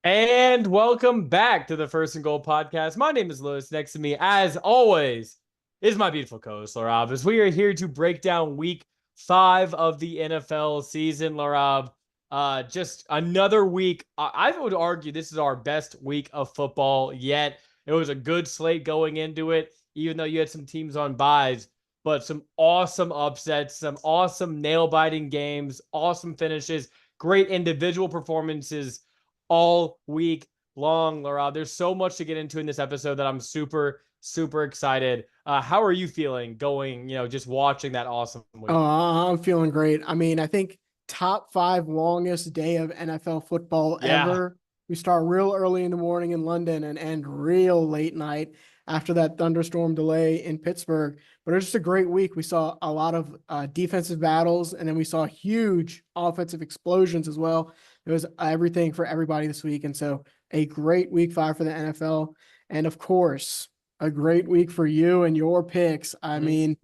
And welcome back to the First and Goal podcast. My name is Lewis. Next to me, as always, is my beautiful co-host, Laraib. As we are here to break down week 5 of the NFL season, Laraib. Just another week. I would argue this is our best week of football yet. It was a good slate going into it, even though you had some teams on byes, but some awesome upsets, some awesome nail-biting games, awesome finishes, great individual performances all week long, Laura. There's so much to get into in this episode that I'm super, super excited. How are you feeling going, just watching that awesome week? I'm feeling great. I mean, I think top five longest day of NFL football Yeah, ever. We start real early in the morning in London and end real late night after that thunderstorm delay in Pittsburgh. But it was just a great week. We saw a lot of defensive battles, and then we saw huge offensive explosions as well. It was everything for everybody this week. And so a great week 5 for the NFL. And of course, a great week for you and your picks. I mean,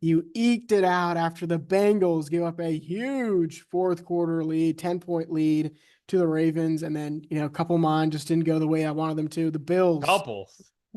you eked it out after the Bengals give up a huge fourth quarter lead, 10-point lead to the Ravens. And then, a couple of mine just didn't go the way I wanted them to. The Bills, couple.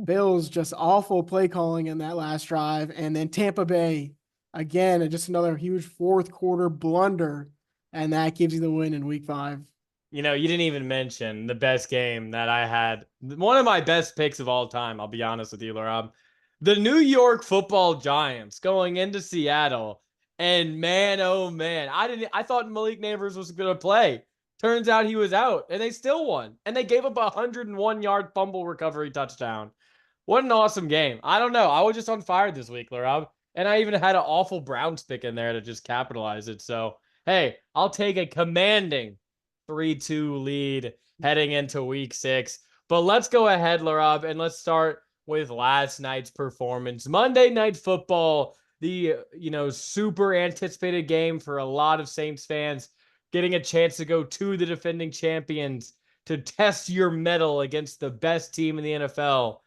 Bills just awful play calling in that last drive. And then Tampa Bay, again, just another huge fourth quarter blunder. And that gives you the win in week 5. You didn't even mention the best game that I had. One of my best picks of all time, I'll be honest with you, Laura. The New York Football Giants going into Seattle. And man, oh man, I thought Malik Neighbors was going to play. Turns out he was out, and they still won. And they gave up a 101-yard fumble recovery touchdown. What an awesome game. I don't know. I was just on fire this week, Laura. And I even had an awful Browns pick in there to just capitalize it. So, hey, I'll take a commanding 3-2 lead heading into week 6. But let's go ahead, Larab, and let's start with last night's performance. Monday Night Football, the super anticipated game for a lot of Saints fans, getting a chance to go to the defending champions to test your mettle against the best team in the NFL.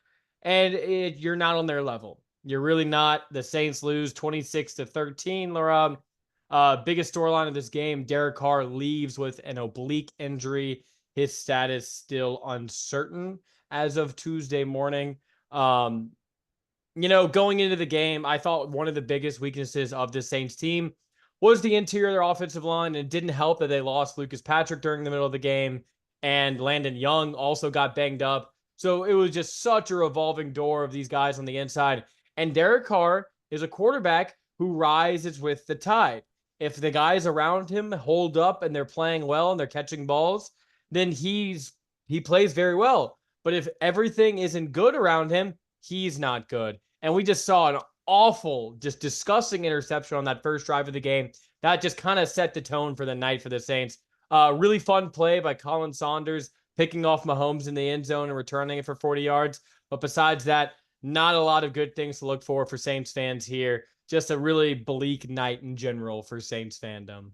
And you're not on their level. You're really not. The Saints lose 26-13, Larab. Biggest storyline of this game, Derek Carr leaves with an oblique injury. His status still uncertain as of Tuesday morning. Um, going into the game, I thought one of the biggest weaknesses of the Saints team was the interior of their offensive line. And it didn't help that they lost Lucas Patrick during the middle of the game, and Landon Young also got banged up. So it was just such a revolving door of these guys on the inside. And Derek Carr is a quarterback who rises with the tide. If the guys around him hold up and they're playing well and they're catching balls, then he plays very well. But if everything isn't good around him, he's not good. And we just saw an awful, just disgusting interception on that first drive of the game. That just kind of set the tone for the night for the Saints. Really fun play by Colin Saunders, picking off Mahomes in the end zone and returning it for 40 yards. But besides that, not a lot of good things to look for Saints fans here. Just a really bleak night in general for Saints fandom.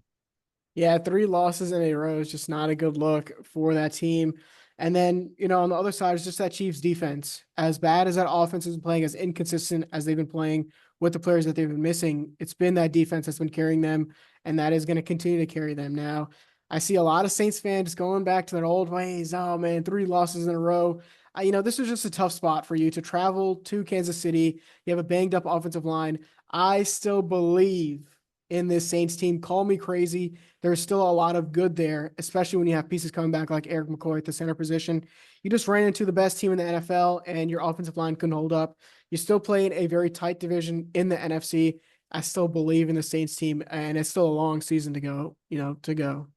Yeah, 3 losses in a row is just not a good look for that team. And then, on the other side is just that Chiefs defense. As bad as that offense has been playing, as inconsistent as they've been playing with the players that they've been missing, it's been that defense that's been carrying them, and that is going to continue to carry them. Now, I see a lot of Saints fans going back to their old ways. Oh, man, 3 losses in a row. This was just a tough spot for you to travel to Kansas City. You have a banged up offensive line. I still believe in this Saints team. Call me crazy. There's still a lot of good there, especially when you have pieces coming back like Eric McCoy at the center position. You just ran into the best team in the NFL, and your offensive line couldn't hold up. You still played a very tight division in the NFC. I still believe in the Saints team, and it's still a long season to go, to go.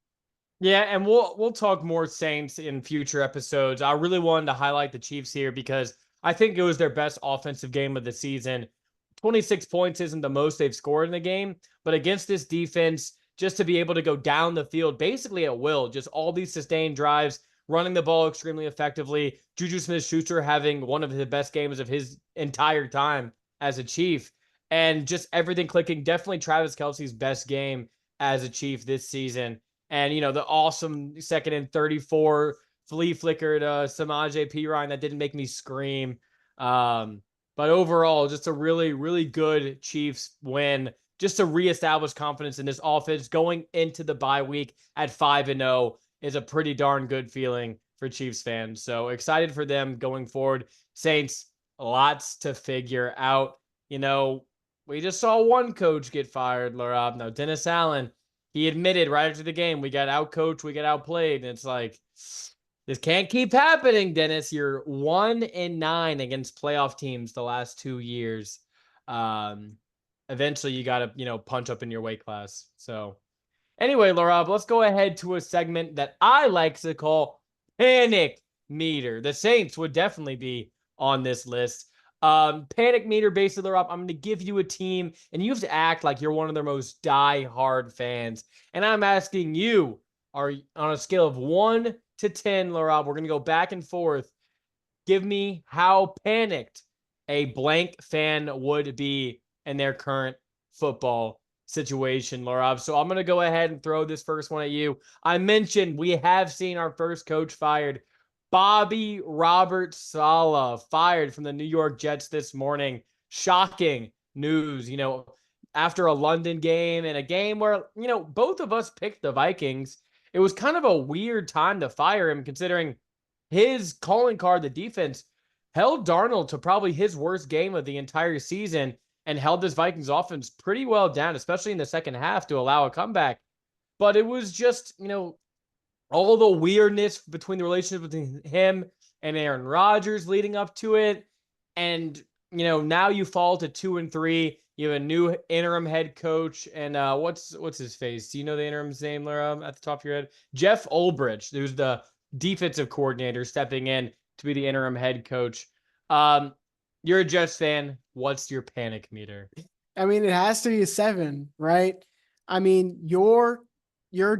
Yeah, and we'll talk more Saints in future episodes. I really wanted to highlight the Chiefs here because I think it was their best offensive game of the season. 26 points isn't the most they've scored in the game, but against this defense, just to be able to go down the field basically at will, just all these sustained drives, running the ball extremely effectively. Juju Smith-Schuster having one of the best games of his entire time as a Chief, and just everything clicking. Definitely Travis Kelce's best game as a Chief this season. And, the awesome 2nd and 34 flea flicker to Samaje Perine that didn't make me scream. But overall, just a really, really good Chiefs win, just to reestablish confidence in this offense going into the bye week at 5-0 is a pretty darn good feeling for Chiefs fans. So excited for them going forward. Saints, lots to figure out. We just saw one coach get fired, Laraib. Now, Dennis Allen, he admitted right after the game, we got outcoached, we got outplayed. And it's like, this can't keep happening, Dennis. You're 1-9 against playoff teams the last 2 years. Eventually, you got to, punch up in your weight class. So, anyway, Laraib, let's go ahead to a segment that I like to call Panic Meter. The Saints would definitely be on this list. Panic Meter, basically, Laraib, I'm going to give you a team, and you have to act like you're one of their most die-hard fans. And I'm asking you, are on a scale of 1 to 10, Laraib, we're going to go back and forth. Give me how panicked a blank fan would be in their current football situation, Laraib. So I'm going to go ahead and throw this first one at you. I mentioned we have seen our first coach fired. Robbert Saleh fired from the New York Jets this morning. Shocking news, after a London game and a game where, both of us picked the Vikings. It was kind of a weird time to fire him considering his calling card, the defense, held Darnold to probably his worst game of the entire season and held this Vikings offense pretty well down, especially in the second half, to allow a comeback. But it was just, all the weirdness between the relationship between him and Aaron Rodgers leading up to it. And, now you fall to 2-3. You have a new interim head coach. And what's his face? Do you know the interim's name, Lara, at the top of your head? Jeff Ulbrich, who's the defensive coordinator, stepping in to be the interim head coach. You're a Jets fan. What's your panic meter? I mean, it has to be a 7, right? I mean, your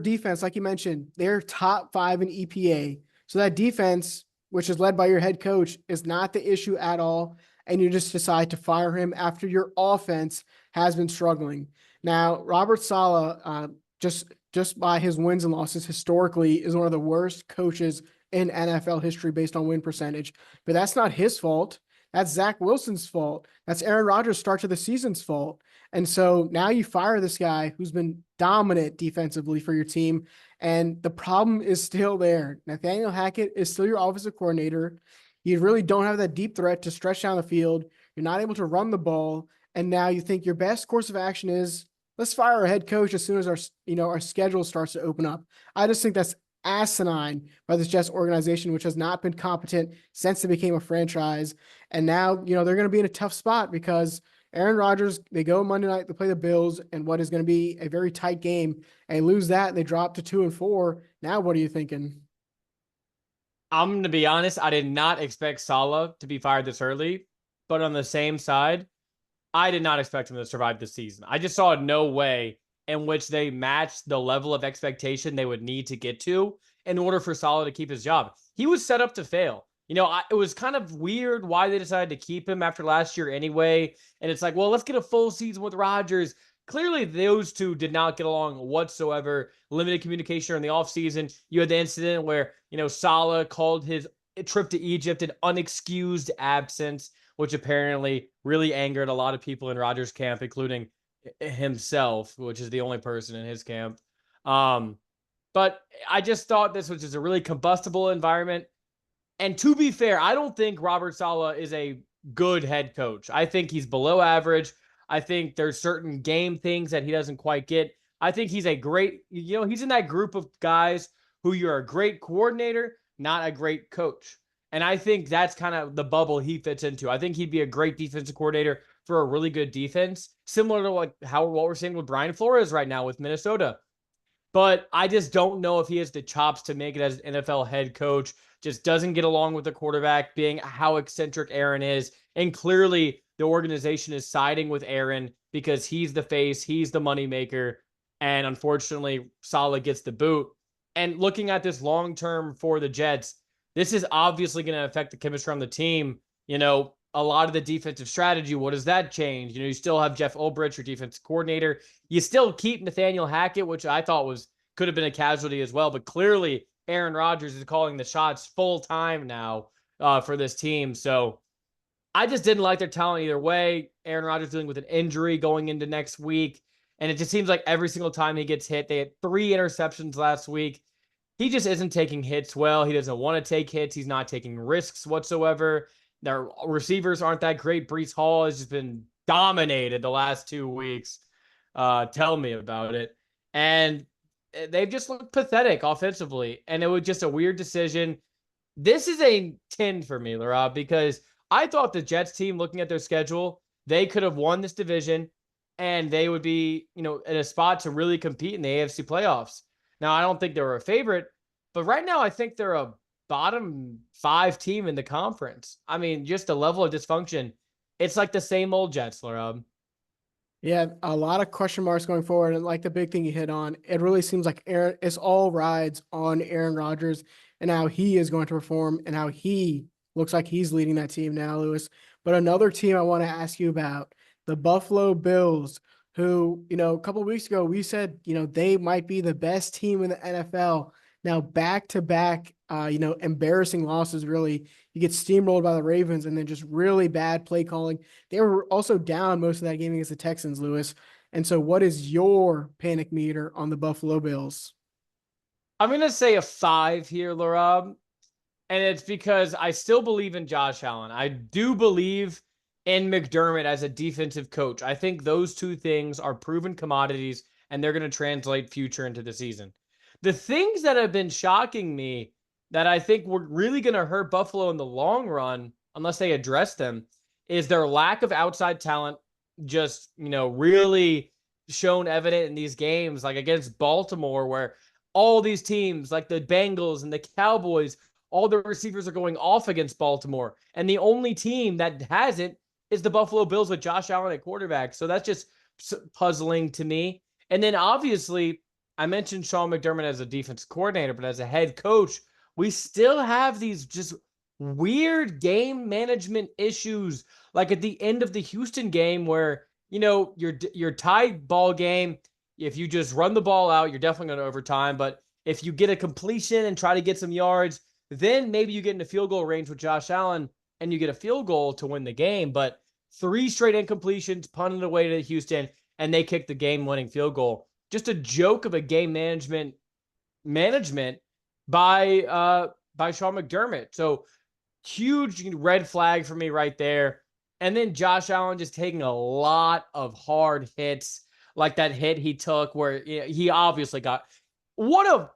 defense, like you mentioned, they're top 5 in EPA. So that defense, which is led by your head coach, is not the issue at all. And you just decide to fire him after your offense has been struggling. Now, Robbert Saleh, just by his wins and losses historically, is one of the worst coaches in NFL history based on win percentage. But that's not his fault. That's Zach Wilson's fault. That's Aaron Rodgers' start to the season's fault. And so now you fire this guy who's been dominant defensively for your team, and the problem is still there. Nathaniel Hackett is still your offensive coordinator. You really don't have that deep threat to stretch down the field. You're not able to run the ball, and now you think your best course of action is let's fire our head coach as soon as our schedule starts to open up. I just think that's asinine by this Jets organization, which has not been competent since they became a franchise. And now, they're going to be in a tough spot because Aaron Rodgers, they go Monday night, they play the Bills and what is going to be a very tight game. And they lose that, and they drop to 2-4. Now, what are you thinking? I'm going to be honest. I did not expect Saleh to be fired this early, but on the same side, I did not expect him to survive this season. I just saw no way in which they matched the level of expectation they would need to get to in order for Saleh to keep his job. He was set up to fail. It was kind of weird why they decided to keep him after last year anyway. And it's like, well, let's get a full season with Rodgers. Clearly, those two did not get along whatsoever. Limited communication in the offseason. You had the incident where, Saleh called his trip to Egypt an unexcused absence, which apparently really angered a lot of people in Rodgers' camp, including himself, which is the only person in his camp. But I just thought this was just a really combustible environment. And to be fair, I don't think Robbert Saleh is a good head coach. I think he's below average. I think there's certain game things that he doesn't quite get. I think he's a great, he's in that group of guys who you're a great coordinator, not a great coach. And I think that's kind of the bubble he fits into. I think he'd be a great defensive coordinator for a really good defense, similar to what we're seeing with Brian Flores right now with Minnesota. But I just don't know if he has the chops to make it as an NFL head coach. Just doesn't get along with the quarterback, being how eccentric Aaron is. And clearly the organization is siding with Aaron because he's the face, he's the moneymaker. And unfortunately, Saleh gets the boot. And looking at this long-term for the Jets, this is obviously going to affect the chemistry on the team. A lot of the defensive strategy, what does that change? You still have Jeff Ulbrich, your defensive coordinator. You still keep Nathaniel Hackett, which I thought could have been a casualty as well. But clearly, Aaron Rodgers is calling the shots full time now for this team. So I just didn't like their talent either way. Aaron Rodgers dealing with an injury going into next week. And it just seems like every single time he gets hit, they had 3 interceptions last week. he just isn't taking hits well. He doesn't want to take hits. He's not taking risks whatsoever. Their receivers aren't that great. Brees Hall has just been dominated the last 2 weeks. Tell me about it. And they've just looked pathetic offensively. And it was just a weird decision. This is a 10 for me, Laraib, because I thought the Jets team, looking at their schedule, they could have won this division and they would be, in a spot to really compete in the AFC playoffs. Now, I don't think they were a favorite, but right now I think they're a bottom 5 team in the conference. I mean, just the level of dysfunction. It's like the same old Jets, Laraib. Yeah, a lot of question marks going forward. And like the big thing you hit on, it really seems like it's all rides on Aaron Rodgers and how he is going to perform and how he looks like he's leading that team now, Lewis. But another team I want to ask you about, the Buffalo Bills, who, a couple of weeks ago we said, they might be the best team in the NFL. Now back to back, embarrassing losses, really. You get steamrolled by the Ravens and then just really bad play calling. They were also down most of that game against the Texans, Lewis. And so what is your panic meter on the Buffalo Bills? I'm going to say a 5 here, Laraib. And it's because I still believe in Josh Allen. I do believe in McDermott as a defensive coach. I think those two things are proven commodities, and they're going to translate future into the season. The things that have been shocking me that I think were really going to hurt Buffalo in the long run, unless they address them, is their lack of outside talent just, really shown evident in these games, like against Baltimore, where all these teams, like the Bengals and the Cowboys, all the receivers are going off against Baltimore. And the only team that hasn't is the Buffalo Bills with Josh Allen at quarterback. So that's just puzzling to me. And then obviously, I mentioned Sean McDermott as a defense coordinator, but as a head coach, we still have these just weird game management issues. Like at the end of the Houston game where, you're tied ball game. If you just run the ball out, you're definitely going to overtime. But if you get a completion and try to get some yards, then maybe you get into field goal range with Josh Allen and you get a field goal to win the game. But 3 straight incompletions, punted away to Houston, and they kicked the game-winning field goal. Just a joke of a game management by Sean McDermott. So huge red flag for me right there. And then Josh Allen just taking a lot of hard hits, like that hit he took where he obviously got what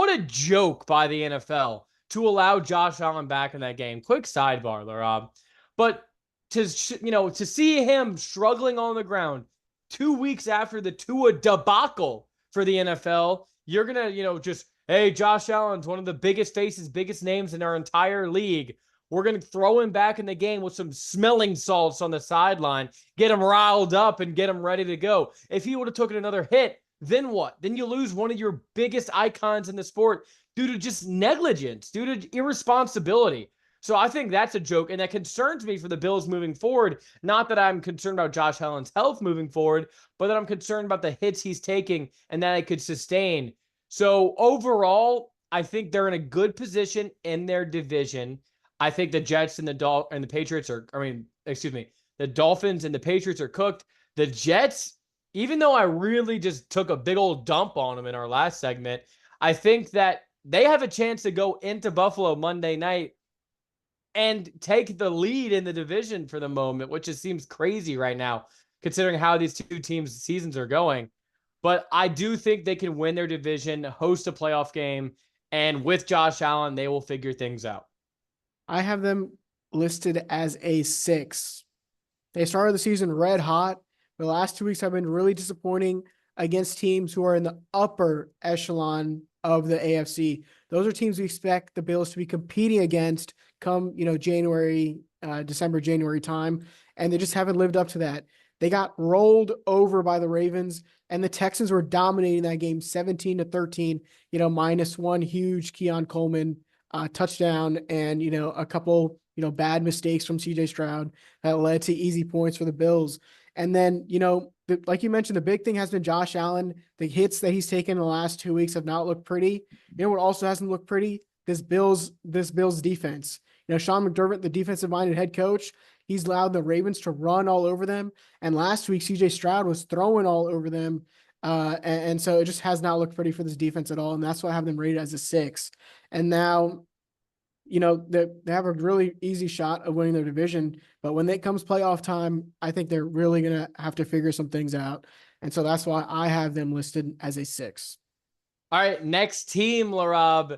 a joke by the NFL to allow Josh Allen back in that game. Quick sidebar, Laraib. But to see him struggling on the ground 2 weeks after the Tua debacle for the NFL, you're gonna just, hey, Josh Allen's one of the biggest faces, biggest names in our entire league. We're going to throw him back in the game with some smelling salts on the sideline, get him riled up and get him ready to go. If he would have taken another hit, then what? Then you lose one of your biggest icons in the sport due to just negligence, due to irresponsibility. So I think that's a joke, and that concerns me for the Bills moving forward. Not that I'm concerned about Josh Allen's health moving forward, but that I'm concerned about the hits he's taking and that it could sustain. So overall, I think they're in a good position in their division. I think the Jets and the Patriots the Dolphins and the Patriots are cooked. The Jets, even though I really just took a big old dump on them in our last segment, I think that they have a chance to go into Buffalo Monday night and take the lead in the division for the moment, which just seems crazy right now, considering how these two teams' seasons are going. But I do think they can win their division, host a playoff game, and with Josh Allen, they will figure things out. I have them listed as a 6. They started the season red hot. The last 2 weeks have been really disappointing against teams who are in the upper echelon of the AFC. Those are teams we expect the Bills to be competing against come, December, January time. And they just haven't lived up to that. They got rolled over by the Ravens, and the Texans were dominating that game 17-13, -1 huge Keon Coleman touchdown and, a couple, bad mistakes from CJ Stroud that led to easy points for the Bills. And then, like you mentioned, the big thing has been Josh Allen. The hits that he's taken in the last 2 weeks have not looked pretty. You know what also hasn't looked pretty? This Bills defense. Sean McDermott, the defensive-minded head coach, he's allowed the Ravens to run all over them. And last week, CJ Stroud was throwing all over them. And so it just has not looked pretty for this defense at all. And that's why I have them rated as a 6. And now, they have a really easy shot of winning their division. But when it comes playoff time, I think they're really going to have to figure some things out. And so that's why I have them listed as a 6. All right, next team, Laraib.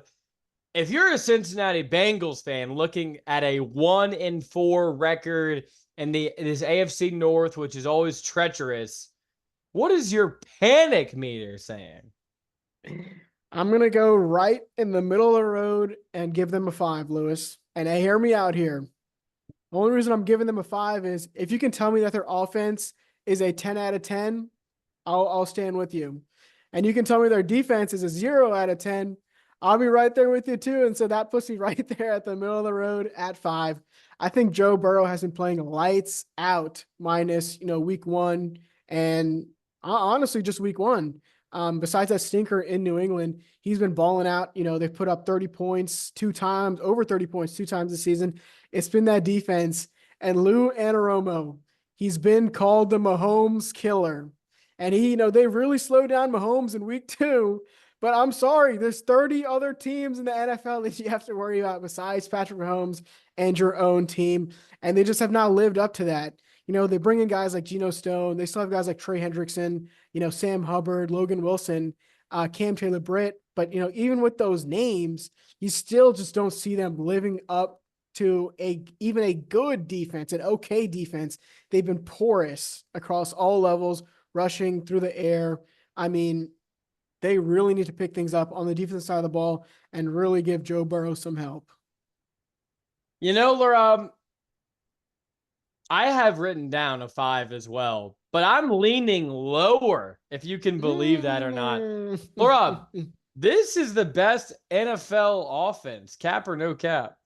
If you're a Cincinnati Bengals fan looking at a 1-4 record in this AFC North, which is always treacherous, what is your panic meter saying? I'm going to go right in the middle of the road and give them a 5, Lewis. And hear me out here. The only reason I'm giving them a 5 is if you can tell me that their offense is a 10 out of 10, I'll stand with you. And you can tell me their defense is a 0 out of 10, I'll be right there with you too. And so that puts me right there at the middle of the road at 5. I think Joe Burrow has been playing lights out minus, week 1 and honestly just week 1. Besides that stinker in New England, he's been balling out. They've put up 30 points 2 times, over 30 points 2 times this season. It's been that defense. And Lou Anarumo, he's been called the Mahomes killer. And they really slowed down Mahomes in week 2. But I'm sorry, there's 30 other teams in the NFL that you have to worry about besides Patrick Mahomes and your own team. And they just have not lived up to that. They bring in guys like Geno Stone. They still have guys like Trey Hendrickson, Sam Hubbard, Logan Wilson, Cam Taylor-Britt. But, even with those names, you still just don't see them living up to even a good defense, an okay defense. They've been porous across all levels, rushing through the air. I mean, they really need to pick things up on the defensive side of the ball and really give Joe Burrow some help. Laura, I have written down a 5 as well, but I'm leaning lower, if you can believe that or not. Laura, this is the best NFL offense, cap or no cap.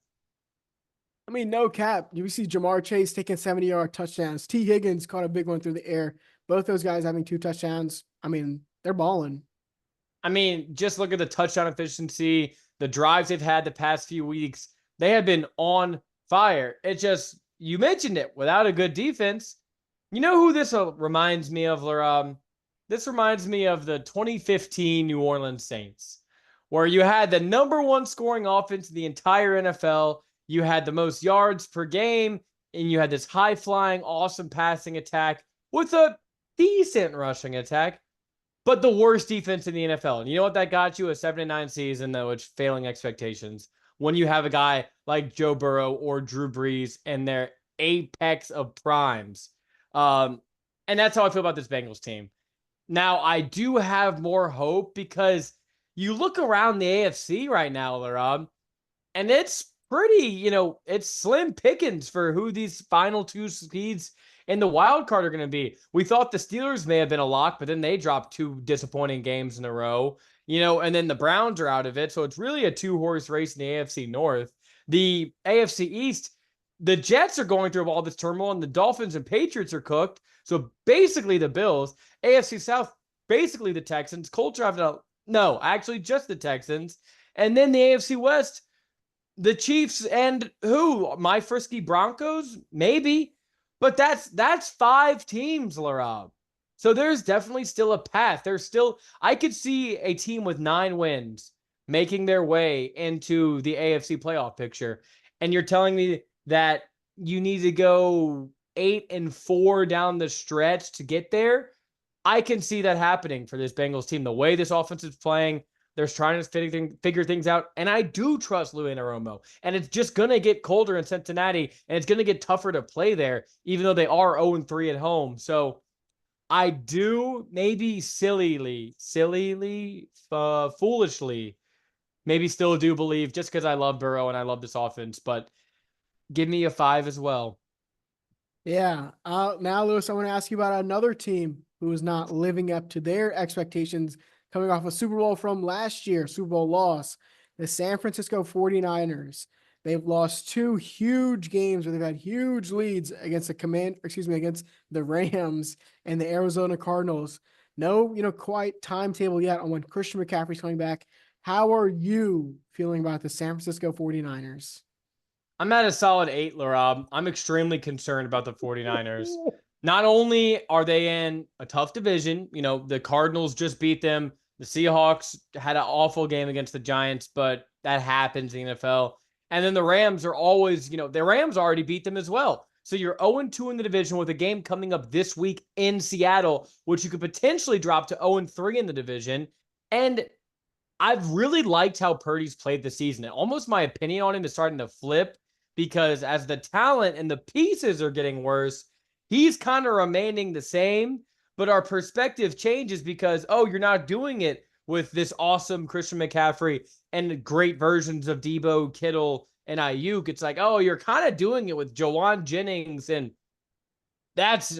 I mean, no cap. You see Jamar Chase taking 70-yard touchdowns. T. Higgins caught a big one through the air. Both those guys having 2 touchdowns. I mean, they're balling. I mean, just look at the touchdown efficiency, the drives they've had the past few weeks. They have been on fire. It just, you mentioned it, without a good defense. You know who this reminds me of, Laura? This reminds me of the 2015 New Orleans Saints, where you had the #1 scoring offense in the entire NFL. You had the most yards per game, and you had this high-flying, awesome passing attack with a decent rushing attack, but the worst defense in the NFL. And you know what that got you? A 7-9 season, though, it's failing expectations. When you have a guy like Joe Burrow or Drew Brees and their apex of primes. And that's how I feel about this Bengals team. Now, I do have more hope because you look around the AFC right now, Laurent, and it's pretty, it's slim pickings for who these final 2 seeds in the wild card are going to be. We thought the Steelers may have been a lock, but then they dropped 2 disappointing games in a row, and then the Browns are out of it. So it's really a 2-horse race in the AFC North. The AFC East, the Jets are going through all this turmoil, and the Dolphins and Patriots are cooked. So basically the Bills. AFC South, basically the Texans. Colts are no, actually just the Texans. And then the AFC West, the Chiefs and who? My frisky Broncos? Maybe. But that's 5 teams, Laraib. So there's definitely still a path. I could see a team with 9 wins making their way into the AFC playoff picture. And you're telling me that you need to go 8-4 down the stretch to get there? I can see that happening for this Bengals team. The way this offense is playing, they're trying to figure things out. And I do trust Lou Anarumo. And it's just going to get colder in Cincinnati, and it's going to get tougher to play there, even though they are 0-3 at home. So I do maybe foolishly, maybe still do believe, just because I love Burrow and I love this offense, but give me a 5 as well. Yeah. Now, Lewis, I want to ask you about another team who is not living up to their expectations coming off a Super Bowl from last year, Super Bowl loss, the San Francisco 49ers. They've lost 2 huge games where they've had huge leads against against the Rams and the Arizona Cardinals. No, quite timetable yet on when Christian McCaffrey's coming back. How are you feeling about the San Francisco 49ers? I'm at a solid 8, Larob. I'm extremely concerned about the 49ers. not only are they in a tough division, the Cardinals just beat them. The Seahawks had an awful game against the Giants, but that happens in the NFL. And then the Rams are always, the Rams already beat them as well. So you're 0-2 in the division with a game coming up this week in Seattle, which you could potentially drop to 0-3 in the division. And I've really liked how Purdy's played this season. Almost my opinion on him is starting to flip because as the talent and the pieces are getting worse, he's kind of remaining the same. But our perspective changes because, oh, you're not doing it with this awesome Christian McCaffrey and great versions of Debo, Kittle, and Ayuk. It's like, oh, you're kind of doing it with Jawan Jennings and that's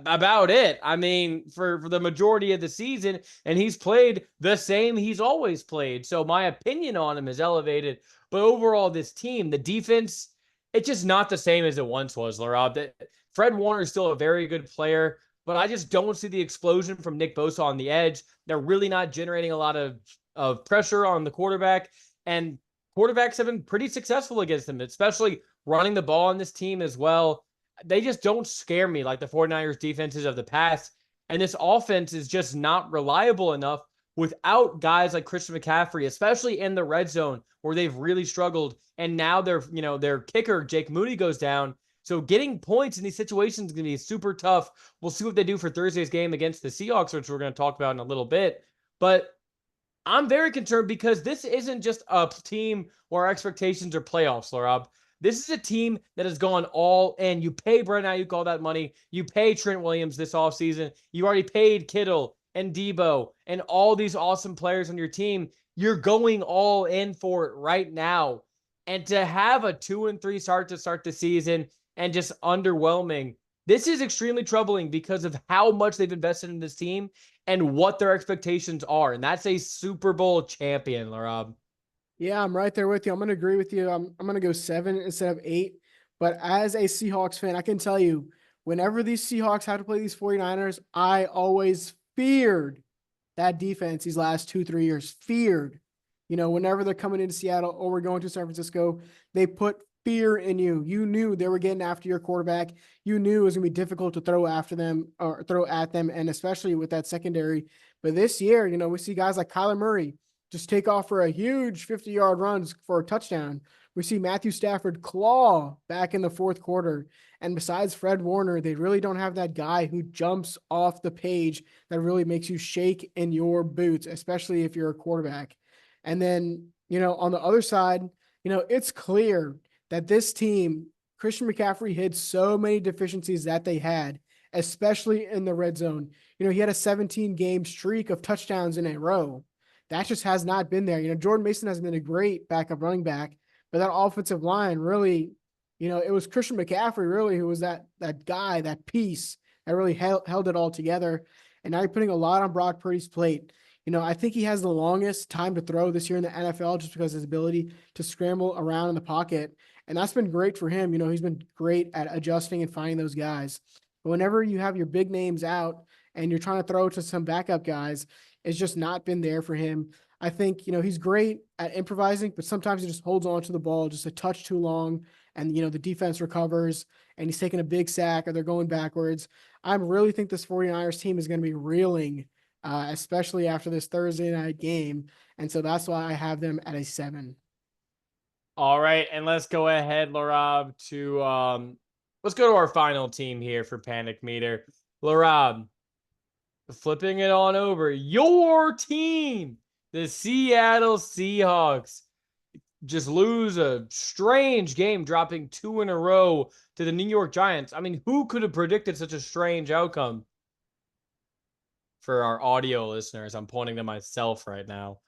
about it. I mean, for the majority of the season, and he's played the same he's always played. So my opinion on him is elevated. But overall, this team, the defense, it's just not the same as it once was, Laraib. Fred Warner is still a very good player, but I just don't see the explosion from Nick Bosa on the edge. They're really not generating a lot of pressure on the quarterback, and quarterbacks have been pretty successful against them, especially running the ball on this team as well. They just don't scare me like the 49ers defenses of the past. And this offense is just not reliable enough without guys like Christian McCaffrey, especially in the red zone where they've really struggled. And now their kicker, Jake Moody, goes down. So getting points in these situations is going to be super tough. We'll see what they do for Thursday's game against the Seahawks, which we're going to talk about in a little bit. But I'm very concerned because this isn't just a team where our expectations are playoffs, Laraib. This is a team that has gone all in. You pay Brandon Ayuk all that money. You pay Trent Williams this offseason. You already paid Kittle and Debo and all these awesome players on your team. You're going all in for it right now. And to have a 2-3 start to start the season and just underwhelming, this is extremely troubling because of how much they've invested in this team and what their expectations are. And that's a Super Bowl champion, Laraib. Yeah, I'm right there with you. I'm going to agree with you. I'm going to go 7 instead of 8. But as a Seahawks fan, I can tell you, whenever these Seahawks had to play these 49ers, I always feared that defense these last 2, 3 years. Feared. Whenever they're coming into Seattle or we're going to San Francisco, they put fear in you. You knew they were getting after your quarterback. You knew it was going to be difficult to throw after them or throw at them, and especially with that secondary. But this year, we see guys like Kyler Murray just take off for a huge 50-yard run for a touchdown. We see Matthew Stafford claw back in the fourth quarter. And besides Fred Warner, they really don't have that guy who jumps off the page that really makes you shake in your boots, especially if you're a quarterback. And then, on the other side, it's clear that this team, Christian McCaffrey hid so many deficiencies that they had, especially in the red zone. He had a 17-game streak of touchdowns in a row. That just has not been there. Jordan Mason has been a great backup running back, but that offensive line really, it was Christian McCaffrey really who was that guy, that piece that really held it all together. And now you're putting a lot on Brock Purdy's plate. I think he has the longest time to throw this year in the NFL just because of his ability to scramble around in the pocket. And that's been great for him. He's been great at adjusting and finding those guys. But whenever you have your big names out and you're trying to throw to some backup guys, it's just not been there for him. I think, he's great at improvising, but sometimes he just holds on to the ball just a touch too long and, the defense recovers and he's taking a big sack or they're going backwards. I really think this 49ers team is going to be reeling, especially after this Thursday night game. And so that's why I have them at a 7. All right, and let's go ahead, Laraib, let's go to our final team here for Panic Meter. Laraib, flipping it on over, your team, the Seattle Seahawks, just lose a strange game, dropping 2 in a row to the New York Giants. I mean, who could have predicted such a strange outcome? For our audio listeners, I'm pointing to myself right now.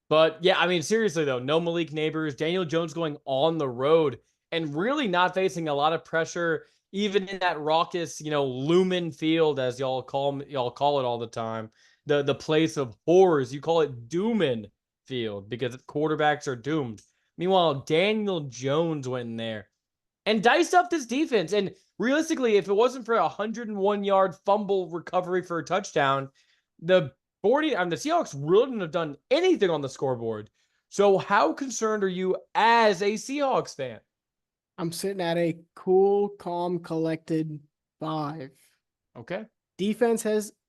But yeah, I mean, seriously though, no Malik Neighbors, Daniel Jones going on the road and really not facing a lot of pressure, even in that raucous, Lumen Field, as y'all call it all the time, the place of horrors. You call it Doomin Field because quarterbacks are doomed. Meanwhile, Daniel Jones went in there and diced up this defense. And realistically, if it wasn't for a 101-yard fumble recovery for a touchdown, the Seahawks really didn't have done anything on the scoreboard. So how concerned are you as a Seahawks fan? I'm sitting at a cool, calm, collected 5. Okay.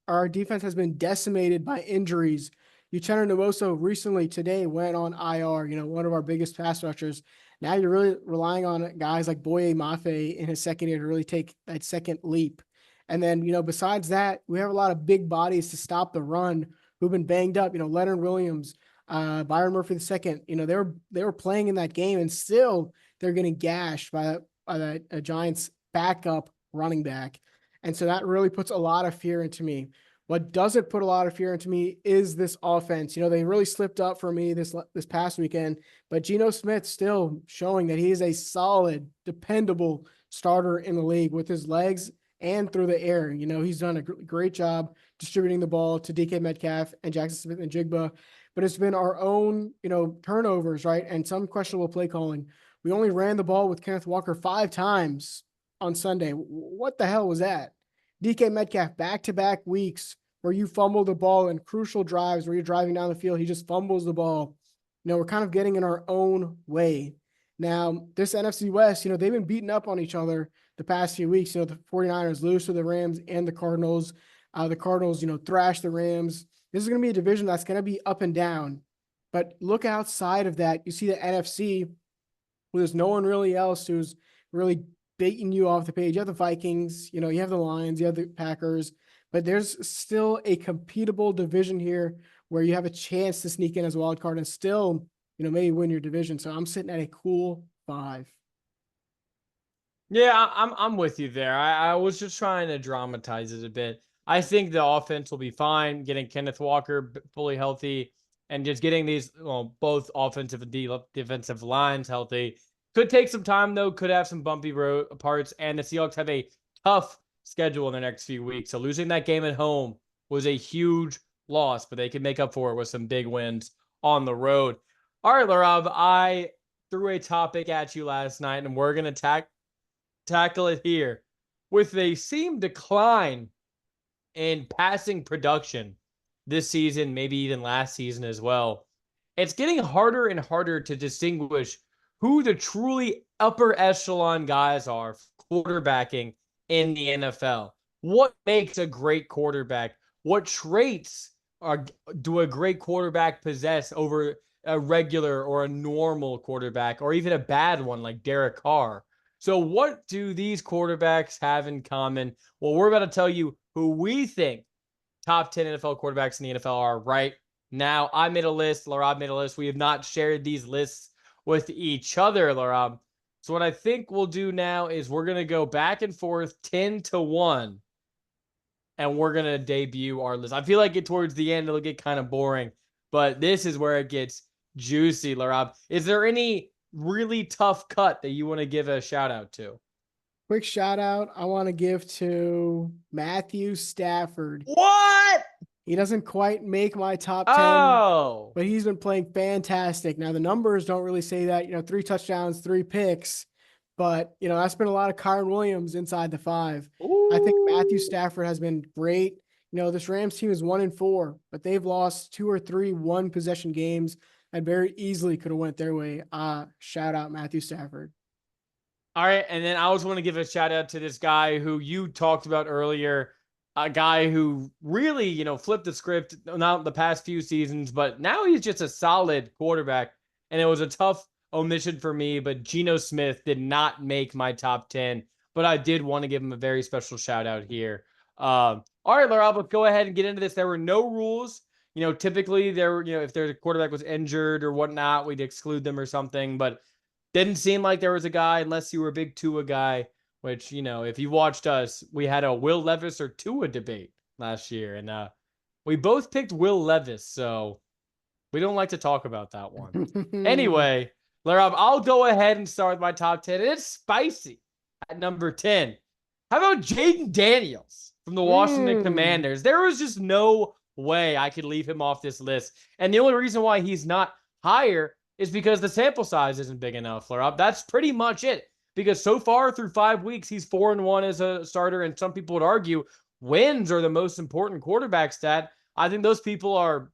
Our defense has been decimated by injuries. Uchenna Nwosu recently today went on IR, one of our biggest pass rushers. Now you're really relying on guys like Boye Mafe in his second year to really take that second leap. And then, besides that, we have a lot of big bodies to stop the run who've been banged up. Leonard Williams, Byron Murphy the second. They were playing in that game, and still they're getting gashed by the Giants' backup running back. And so that really puts a lot of fear into me. What doesn't put a lot of fear into me is this offense. They really slipped up for me this past weekend, but Geno Smith still showing that he is a solid, dependable starter in the league with his legs and through the air. He's done a great job distributing the ball to DK Metcalf and Jackson Smith and Jigba, but it's been our own, turnovers, right? And some questionable play calling. We only ran the ball with Kenneth Walker 5 times on Sunday. What the hell was that? DK Metcalf, back-to-back weeks where you fumble the ball in crucial drives where you're driving down the field. He just fumbles the ball. We're kind of getting in our own way. Now, this NFC West, they've been beating up on each other the past few weeks. The 49ers lose to the Rams and the Cardinals. The Cardinals, thrash the Rams. This is going to be a division that's going to be up and down. But look outside of that. You see the NFC, where there's no one really else who's really beating you off the page. You have the Vikings, you have the Lions, you have the Packers, but there's still a competitive division here where you have a chance to sneak in as a wild card and still, maybe win your division. So I'm sitting at a cool 5. Yeah, I'm with you there. I was just trying to dramatize it a bit. I think the offense will be fine, getting Kenneth Walker fully healthy and just getting these, both offensive and defensive lines healthy. Could take some time, though. Could have some bumpy road parts. And the Seahawks have a tough schedule in the next few weeks. So losing that game at home was a huge loss, but they can make up for it with some big wins on the road. All right, Laraib, I threw a topic at you last night, and we're going to tackle it here. With a seemed decline in passing production this season, maybe even last season as well, it's getting harder and harder to distinguish who the truly upper echelon guys are quarterbacking in the NFL. What makes a great quarterback? What traits do a great quarterback possess over a regular or a normal quarterback, or even a bad one like Derek Carr? So what do these quarterbacks have in common? Well, we're about to tell you who we think top 10 NFL quarterbacks in the NFL are right now. I made a list. Laraib made a list. We have not shared these lists with each other, Laraib. So what I think we'll do now is we're going to go back and forth 10-1, and we're going to debut our list. I feel like towards the end, it'll get kind of boring, but this is where it gets juicy, Laraib. Is there any really tough cut that you want to give a shout out to? Quick shout out I want to give to Matthew Stafford. What? He doesn't quite make my top 10, but he's been playing fantastic. Now, the numbers don't really say that, 3 touchdowns, 3 picks, but, that's been a lot of Kyren Williams inside the 5. Ooh. I think Matthew Stafford has been great. This Rams team is 1-4, but they've lost 2 or 3 one-possession games and very easily could have went their way. Shout out Matthew Stafford. All right, and then I also want to give a shout out to this guy who you talked about earlier, a guy who really, flipped the script not the past few seasons, but now he's just a solid quarterback. And it was a tough omission for me, but Geno Smith did not make my top 10, but I did want to give him a very special shout out here. All right, Laraib, let's go ahead and get into this. There were no rules. Typically if their quarterback was injured or whatnot, we'd exclude them or something, but didn't seem like there was a guy unless you were a big Tua guy, which, if you watched us, we had a Will Levis or Tua debate last year, and we both picked Will Levis, so we don't like to talk about that one. Anyway, Laraib, I'll go ahead and start with my top 10, and it's spicy at number 10. How about Jaden Daniels from the Washington Commanders? There was just no way I could leave him off this list, and the only reason why he's not higher is because the sample size isn't big enough, Laraib. That's pretty much it. Because so far through 5 weeks, he's 4-1 as a starter, and some people would argue wins are the most important quarterback stat. I think those people are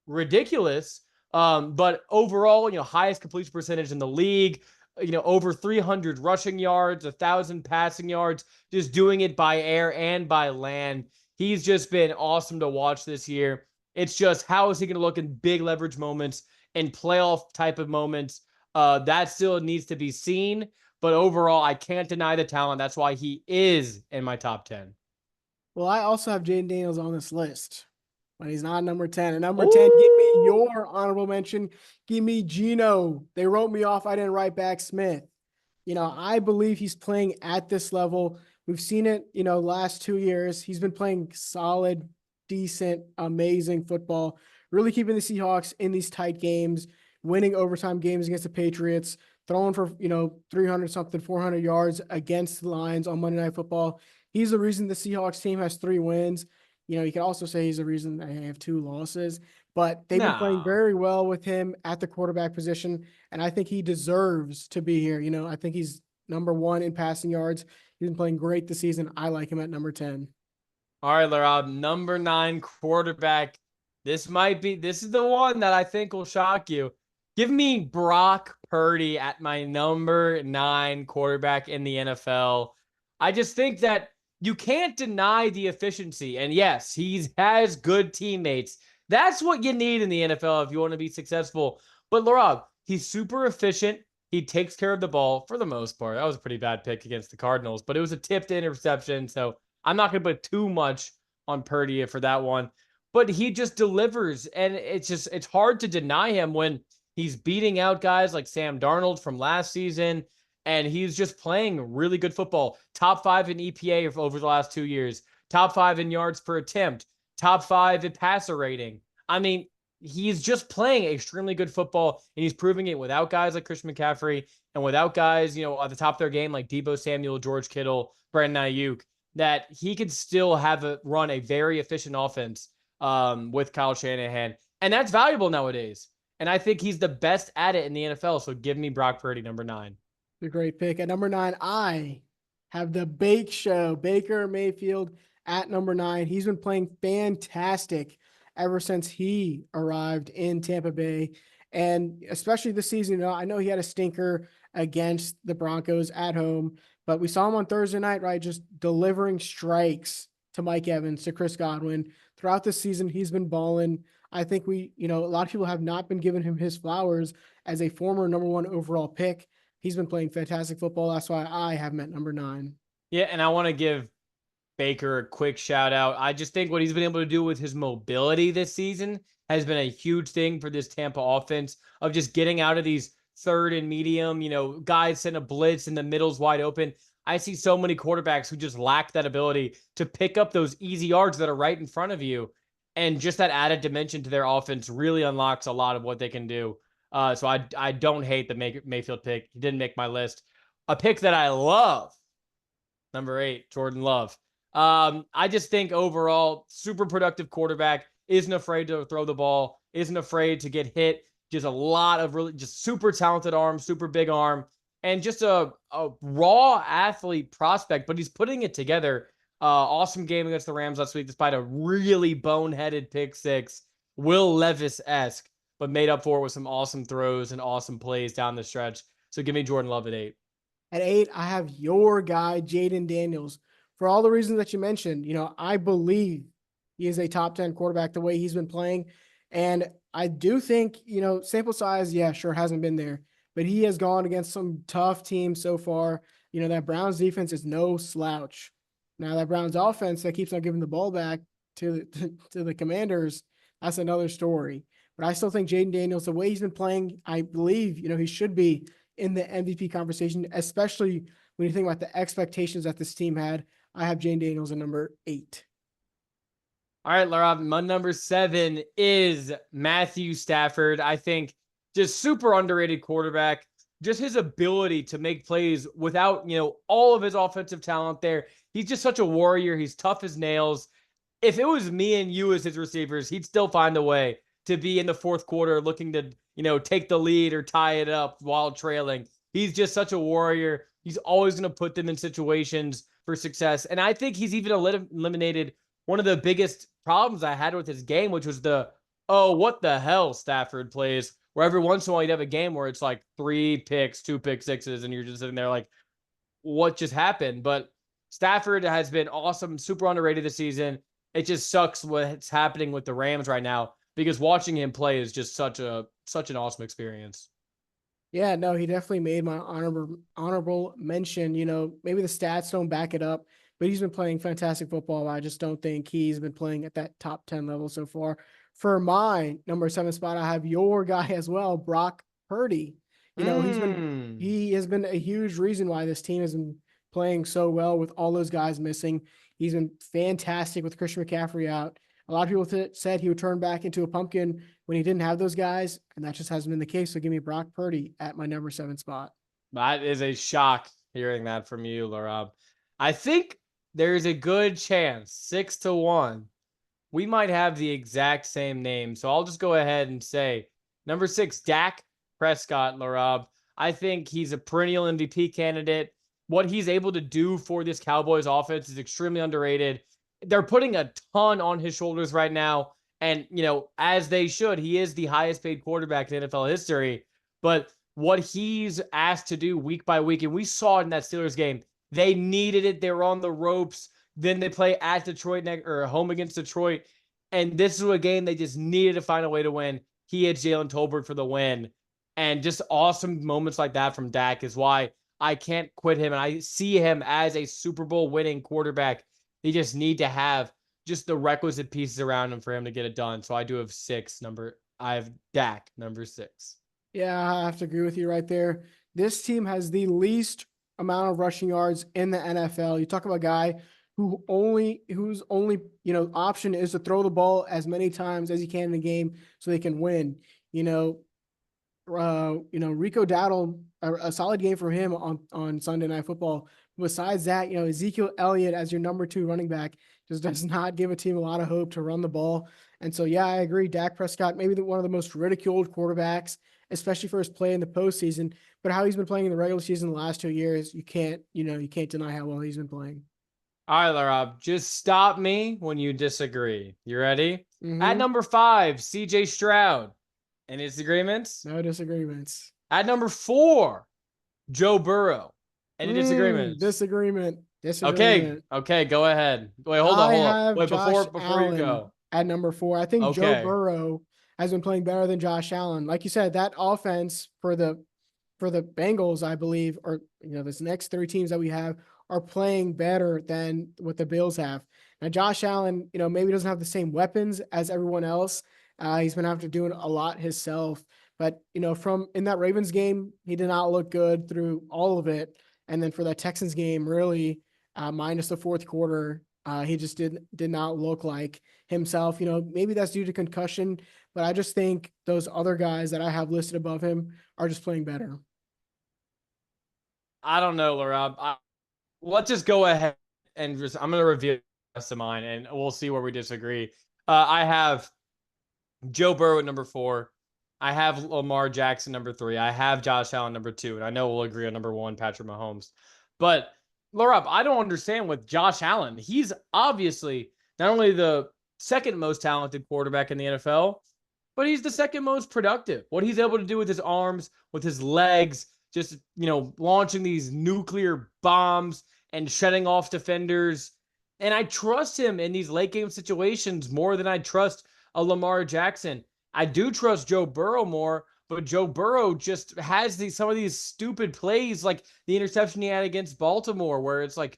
ridiculous. But overall, highest completion percentage in the league, over 300 rushing yards, 1,000 passing yards, just doing it by air and by land. He's just been awesome to watch this year. It's just how is he going to look in big leverage moments and playoff type of moments? That still needs to be seen. But overall, I can't deny the talent. That's why he is in my top 10. Well, I also have Jaden Daniels on this list, but he's not number 10. And number 10, give me Ooh. your honorable mention. Give me Gino. They wrote me off. I didn't write back Smith. I believe he's playing at this level. We've seen it, last 2 years. He's been playing solid, decent, amazing football, really keeping the Seahawks in these tight games, winning overtime games against the Patriots, throwing for, 300 something, 400 yards against the Lions on Monday Night Football. He's the reason the Seahawks team has 3 wins. You can also say he's the reason they have 2 losses, but they've been playing No. very well with him at the quarterback position. And I think he deserves to be here. I think he's number 1 in passing yards. He's been playing great this season. I like him at number 10. All right, Laraib, number 9 quarterback. This is the one that I think will shock you. Give me Brock Purdy at my number 9 quarterback in the NFL. I just think that you can't deny the efficiency. And yes, he has good teammates. That's what you need in the NFL if you want to be successful. But Laraib, he's super efficient. He takes care of the ball for the most part. That was a pretty bad pick against the Cardinals, but it was a tipped interception. So I'm not going to put too much on Purdy for that one. But he just delivers. And it's hard to deny him when he's beating out guys like Sam Darnold from last season, and he's just playing really good football. Top 5 in EPA over the last 2 years. Top 5 in yards per attempt. Top 5 in passer rating. I mean, he's just playing extremely good football, and he's proving it without guys like Christian McCaffrey and without guys, at the top of their game like Deebo Samuel, George Kittle, Brandon Ayuk, that he could still run a very efficient offense with Kyle Shanahan. And that's valuable nowadays. And I think he's the best at it in the NFL. So give me Brock Purdy, number 9. A great pick. At number 9, I have the Bake Show, Baker Mayfield at number 9. He's been playing fantastic ever since he arrived in Tampa Bay. And especially this season, I know he had a stinker against the Broncos at home, but we saw him on Thursday night, right? Just delivering strikes to Mike Evans, to Chris Godwin. Throughout the season, he's been balling. I think a lot of people have not been giving him his flowers as a former number 1 overall pick. He's been playing fantastic football. That's why I have him at number 9. Yeah, and I want to give Baker a quick shout out. I just think what he's been able to do with his mobility this season has been a huge thing for this Tampa offense of just getting out of these third and medium, guys send a blitz and the middle's wide open. I see so many quarterbacks who just lack that ability to pick up those easy yards that are right in front of you. And just that added dimension to their offense really unlocks a lot of what they can do. So I don't hate the Mayfield pick. He didn't make my list. A pick that I love, number 8, Jordan Love. I just think overall, super productive quarterback, isn't afraid to throw the ball, isn't afraid to get hit. Just a lot of really just super talented arm, super big arm, and just a raw athlete prospect, but he's putting it together. Awesome game against the Rams last week, despite a really boneheaded pick 6, Will Levis-esque, but made up for it with some awesome throws and awesome plays down the stretch. So give me Jordan Love at 8. At 8, I have your guy, Jaden Daniels. For all the reasons that you mentioned, I believe he is a top 10 quarterback the way he's been playing. And I do think, sample size, yeah, sure hasn't been there, but he has gone against some tough teams so far. That Browns defense is no slouch. Now that Browns offense that keeps on giving the ball back to the Commanders, that's another story. But I still think Jaden Daniels, the way he's been playing, I believe, he should be in the MVP conversation, especially when you think about the expectations that this team had. I have Jaden Daniels at number 8. All right, Laraib, my number 7 is Matthew Stafford. I think just super underrated quarterback. Just his ability to make plays without, all of his offensive talent there. He's just such a warrior. He's tough as nails. If it was me and you as his receivers, he'd still find a way to be in the fourth quarter looking to, take the lead or tie it up while trailing. He's just such a warrior. He's always going to put them in situations for success. And I think he's even eliminated one of the biggest problems I had with his game, which was what the hell Stafford plays where every once in a while you'd have a game where it's like 3 picks, 2 pick sixes, and you're just sitting there like, what just happened? But Stafford has been awesome, super underrated this season. It just sucks what's happening with the Rams right now because watching him play is just such an awesome experience. Yeah, no, he definitely made my honorable mention. You know, maybe the stats don't back it up, but he's been playing fantastic football. I just don't think he's been playing at that top 10 level so far. For my number 7 spot, I have your guy as well, Brock Purdy. You know, Mm. he has been a huge reason why this team has been playing so well with all those guys missing. He's been fantastic with Christian McCaffrey out. A lot of people said he would turn back into a pumpkin when he didn't have those guys, and that just hasn't been the case. So give me Brock Purdy at my number 7 spot. That is a shock hearing that from you, Laraib. I think there's a good chance, 6-1, we might have the exact same name. So I'll just go ahead and say number 6, Dak Prescott, Laraib. I think he's a perennial MVP candidate. What he's able to do for this Cowboys offense is extremely underrated. They're putting a ton on his shoulders right now. And, as they should, he is the highest paid quarterback in NFL history. But what he's asked to do week by week, and we saw it in that Steelers game, they needed it. They were on the ropes. Then they play at Detroit or home against Detroit. And this is a game they just needed to find a way to win. He had Jalen Tolbert for the win. And just awesome moments like that from Dak is why I can't quit him. And I see him as a Super Bowl winning quarterback. They just need to have just the requisite pieces around him for him to get it done. So I do have I have Dak, number 6. Yeah, I have to agree with you right there. This team has the least amount of rushing yards in the NFL. You talk about a guy whose only option is to throw the ball as many times as he can in a game so they can win. Rico Dowdle, a solid game for him on Sunday Night Football. Besides that, Ezekiel Elliott as your number 2 running back just does not give a team a lot of hope to run the ball. And so, yeah, I agree. Dak Prescott, maybe one of the most ridiculed quarterbacks, especially for his play in the postseason. But how he's been playing in the regular season the last 2 years, you can't deny how well he's been playing. All right, Rob, just stop me when you disagree. You ready? At Mm-hmm. number 5, CJ Stroud. Any disagreements? No disagreements. At number 4, Joe Burrow. Any disagreements? Disagreement. Okay, Disagreement. go ahead. Wait, hold I on. have Wait, Josh before you Allen go. at number 4. I think Joe Okay. Burrow has been playing better than Josh Allen. Like you said, that offense for the Bengals, I believe, or this next 3 teams that we have are playing better than what the Bills have. Now, Josh Allen, maybe doesn't have the same weapons as everyone else. He's been having to do a lot himself. But, from in that Ravens game, he did not look good through all of it. And then for that Texans game, really, minus the fourth quarter, he just did not look like himself. Maybe that's due to concussion, but I just think those other guys that I have listed above him are just playing better. I don't know, Laura. Let's just go ahead and I'm going to review the rest of mine, and we'll see where we disagree. I have Joe Burrow at number 4. I have Lamar Jackson number 3. I have Josh Allen number 2, and I know we'll agree on number 1, Patrick Mahomes. But Laura, I don't understand with Josh Allen. He's obviously not only the second most talented quarterback in the NFL, but he's the second most productive. What he's able to do with his arms, with his legs, just launching these nuclear bombs and shutting off defenders. And I trust him in these late game situations more than I trust a Lamar Jackson. I do trust Joe Burrow more, but Joe Burrow just has some of these stupid plays, like the interception he had against Baltimore, where it's like,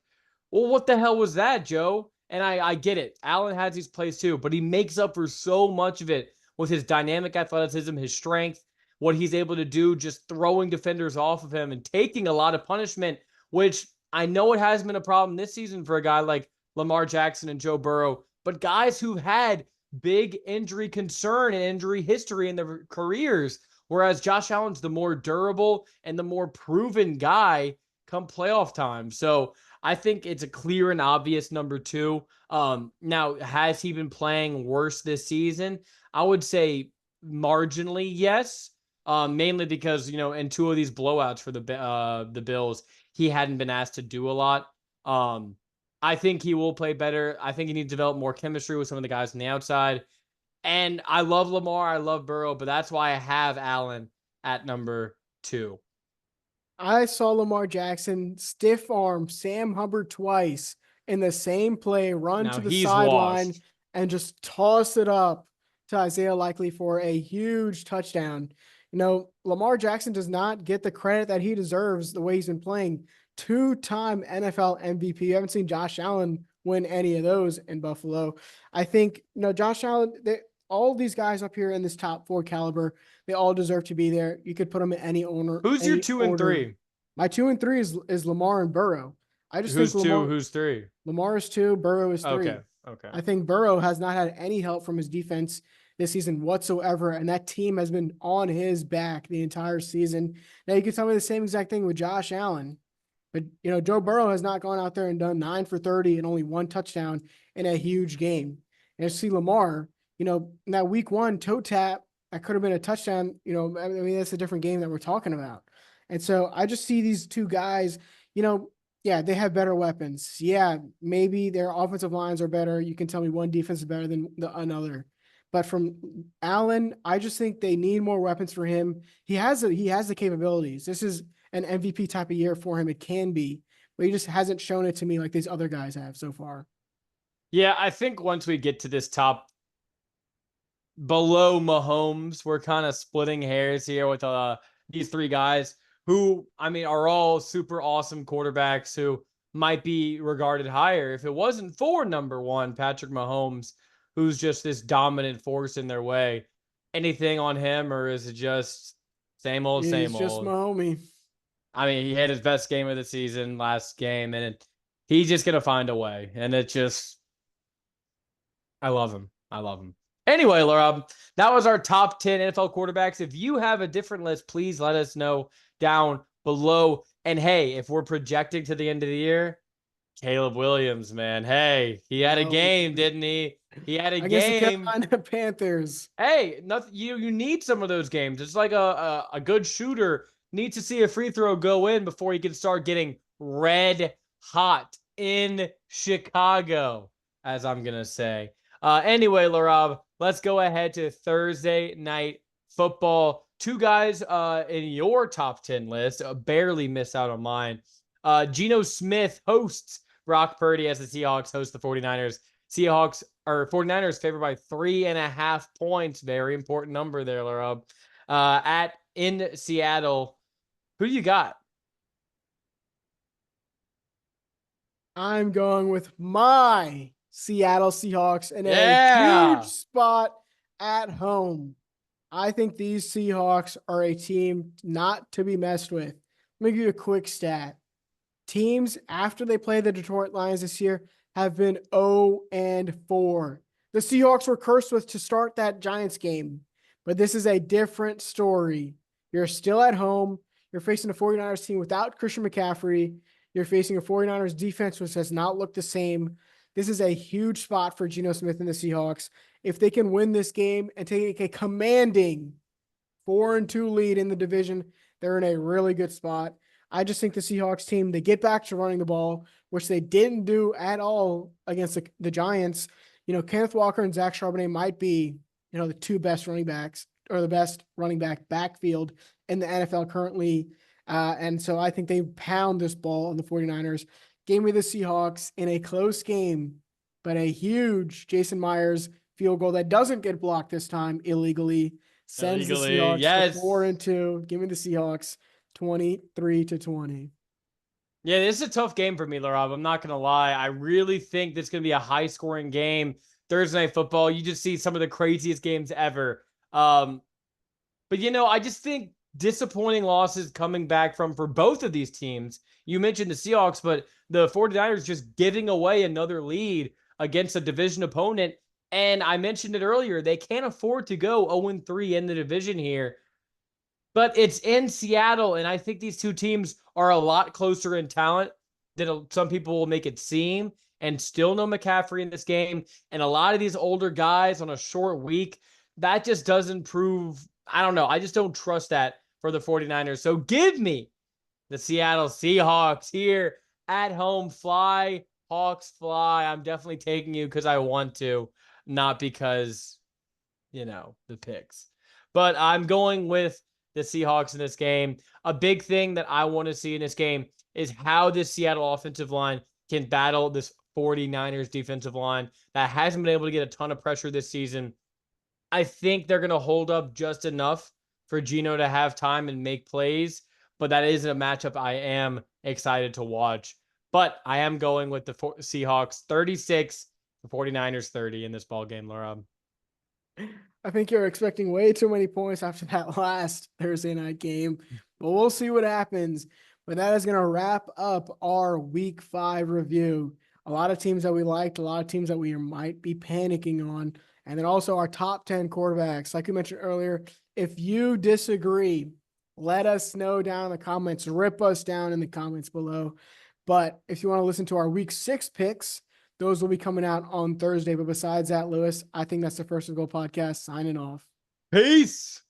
well, what the hell was that, Joe? And I get it. Allen has these plays too, but he makes up for so much of it with his dynamic athleticism, his strength, what he's able to do, just throwing defenders off of him and taking a lot of punishment, which I know it has been a problem this season for a guy like Lamar Jackson and Joe Burrow, but guys who've had big injury concern and injury history in their careers, whereas Josh Allen's the more durable and the more proven guy come playoff time. So I think it's a clear and obvious number 2. Now, has he been playing worse this season? I would say marginally, yes. Mainly because, in 2 of these blowouts for the Bills, he hadn't been asked to do a lot. I think he will play better. I think he needs to develop more chemistry with some of the guys on the outside. And I love Lamar, I love Burrow, but that's why I have Allen at number 2. I saw Lamar Jackson stiff arm Sam Hubbard twice in the same play, run Now to the he's sideline, washed. and just toss it up to Isaiah Likely for a huge touchdown. Lamar Jackson does not get the credit that he deserves the way he's been playing. Two-time NFL MVP. You haven't seen Josh Allen win any of those in Buffalo. I think, Josh Allen, all these guys up here in this top 4 caliber, they all deserve to be there. You could put them in Who's your any 2 and order. 3? My 2 and 3 is Lamar and Burrow. I just think Who's 2? Who's 3? Lamar is 2, Burrow is 3. Okay. Okay. I think Burrow has not had any help from his defense this season whatsoever, and that team has been on his back the entire season. Now you can tell me the same exact thing with Josh Allen, but Joe Burrow has not gone out there and done 9 for 30 and only 1 touchdown in a huge game. And see Lamar, in that week 1 toe tap, that could have been a touchdown. I mean, that's a different game that we're talking about. And so I just see these two guys, yeah, they have better weapons. Yeah, maybe their offensive lines are better. You can tell me one defense is better than another. But from Allen, I just think they need more weapons for him. He has the capabilities. This is an MVP type of year for him. It can be, but he just hasn't shown it to me like these other guys have so far. Yeah, I think once we get to this top below Mahomes, we're kind of splitting hairs here with these 3 guys who, I mean, are all super awesome quarterbacks who might be regarded higher if it wasn't for number 1, Patrick Mahomes, who's just this dominant force in their way. Anything on him, or is it just same old, He's same just old? my homie. I mean, he had his best game of the season last game, and he's just going to find a way. And it just, I love him. I love him. Anyway, Laura, that was our top 10 NFL quarterbacks. If you have a different list, please let us know down below. And hey, if we're projecting to the end of the year, Caleb Williams, man. Hey, he had a Oh, game, didn't he? He had a against the game. Carolina Panthers. Hey, nothing. You need some of those games. It's like a good shooter needs to see a free throw go in before he can start getting red hot in Chicago, as I'm gonna say. Anyway, Laraib, let's go ahead to Thursday night football. 2 guys in your top 10 list barely miss out on mine. Geno Smith hosts Brock Purdy as the Seahawks host the 49ers. Seahawks or 49ers favored by 3.5 points. Very important number there, Laura. In Seattle. Who do you got? I'm going with my Seattle Seahawks in a huge Yeah. spot at home. I think these Seahawks are a team not to be messed with. Let me give you a quick stat. Teams, after they play the Detroit Lions this year, have been 0-4. The Seahawks were cursed with to start that Giants game, but this is a different story. You're still at home. You're facing a 49ers team without Christian McCaffrey. You're facing a 49ers defense, which has not looked the same. This is a huge spot for Geno Smith and the Seahawks. If they can win this game and take a commanding 4-2 lead in the division, they're in a really good spot. I just think the Seahawks team, they get back to running the ball, which they didn't do at all against the Giants. Kenneth Walker and Zach Charbonnet might be, the 2 best running backs or the best running back backfield in the NFL currently. And so I think they pound this ball on the 49ers. Gave me the Seahawks in a close game, but a huge Jason Myers field goal that doesn't get blocked this time illegally sends the Seahawks Yes. to 4-2. Give me the Seahawks 23-20. Yeah, this is a tough game for me, Larob. I'm not going to lie. I really think this is going to be a high-scoring game. Thursday Night Football, you just see some of the craziest games ever. But, I just think disappointing losses coming back for both of these teams. You mentioned the Seahawks, but the 49ers just giving away another lead against a division opponent. And I mentioned it earlier, they can't afford to go 0-3 in the division here. But it's in Seattle, and I think these 2 teams are a lot closer in talent than some people will make it seem. And still no McCaffrey in this game. And a lot of these older guys on a short week, that just doesn't prove, I don't know. I just don't trust that for the 49ers. So give me the Seattle Seahawks here at home. Fly, Hawks, fly. I'm definitely taking you because I want to, not because the picks. But I'm going with the Seahawks in this game. A big thing that I want to see in this game is how this Seattle offensive line can battle this 49ers defensive line that hasn't been able to get a ton of pressure this season. I think they're going to hold up just enough for Geno to have time and make plays, but that is a matchup I am excited to watch. But I am going with the Seahawks 36, the 49ers 30 in this ball game, Laura. I think you're expecting way too many points after that last Thursday night game, but we'll see what happens. But that is going to wrap up our week 5 review. A lot of teams that we liked, a lot of teams that we might be panicking on, and then also our top 10 quarterbacks. Like we mentioned earlier, if you disagree, let us know down in the comments. Rip us down in the comments below. But if you want to listen to our week 6 picks, those will be coming out on Thursday. But besides that, Lewis, I think that's the First and Goal podcast signing off. Peace.